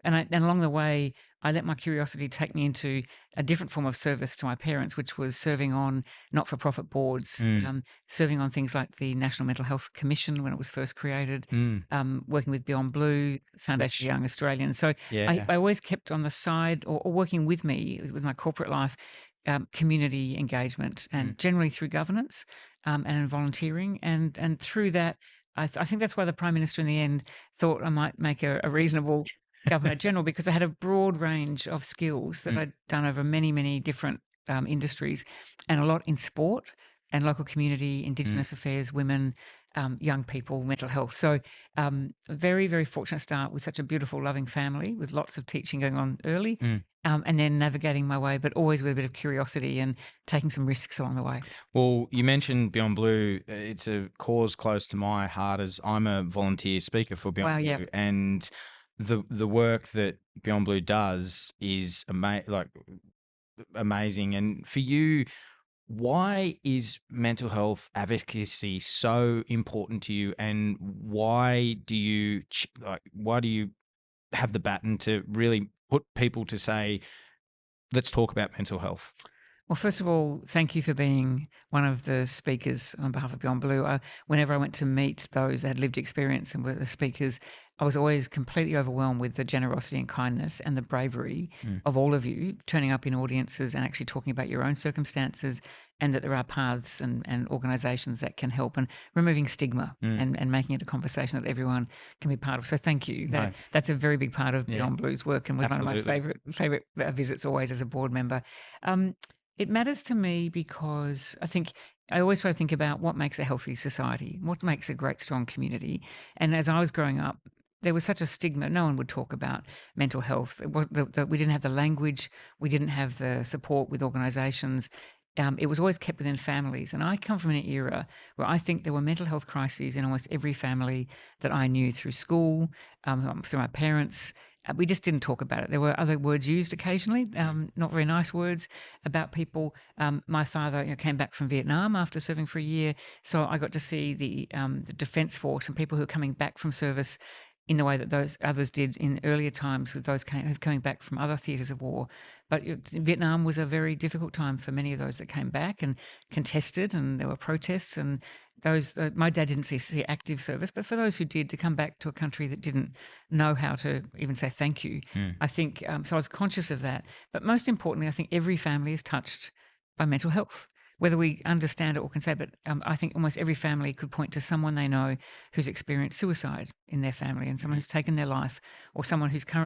and along the way, I let my curiosity take me into a different form of service to my parents, which was serving on not-for-profit boards, Mm, serving on things like the National Mental Health Commission when it was first created, mm. working with Beyond Blue, Foundation for Which Young Australians. So yeah. I always kept on the side or working with me with my corporate life, community engagement, Mm. and generally through governance, and in volunteering, and through that, I think that's why the Prime Minister in the end thought I might make a reasonable Governor General, because I had a broad range of skills that Mm, I'd done over many, many different industries, and a lot in sport and local community, mm, Indigenous affairs, women, young people, mental health. So, very, very fortunate start with such a beautiful, loving family with lots of teaching going on early, mm. and then navigating my way, but always with a bit of curiosity and taking some risks along the way. Well, you mentioned Beyond Blue. It's a cause close to my heart as I'm a volunteer speaker for Beyond Wow, yeah. Blue, and the work that Beyond Blue does is amazing. And for you, why is mental health advocacy so important to you, and why do you have the baton to really put people to say, let's talk about mental health? Well, first of all, thank you for being one of the speakers on behalf of Beyond Blue. Whenever I went to meet those that had lived experience and were the speakers, I was always completely overwhelmed with the generosity and kindness and the bravery Mm, of all of you turning up in audiences and actually talking about your own circumstances, and that there are paths and organisations that can help, and removing stigma mm. and making it a conversation that everyone can be part of. So thank you. No, That's a very big part of yeah, Beyond Blue's work, and was one of my absolutely. favourite visits always as a board member. Um, it matters to me because I always try to think about what makes a healthy society, what makes a great, strong community. And as I was growing up, there was such a stigma. No one would talk about mental health. It was we didn't have the language, we didn't have the support with organisations. It was always kept within families. And I come from an era where I think there were mental health crises in almost every family that I knew, through school, through my parents. We just didn't talk about it. There were other words used occasionally, Mm, not very nice words about people. My father, came back from Vietnam after serving for a year, so I got to see the Defence Force and people who are coming back from service in the way that those others did in earlier times, with those coming back from other theatres of war. But Vietnam was a very difficult time for many of those that came back and contested, and there were protests. And those, my dad didn't see active service, but for those who did, to come back to a country that didn't know how to even say thank you, mm. I think, so I was conscious of that. But most importantly, I think every family is touched by mental health, whether we understand it or can say. But I think almost every family could point to someone they know who's experienced suicide in their family, and someone who's taken their life, or someone who's currently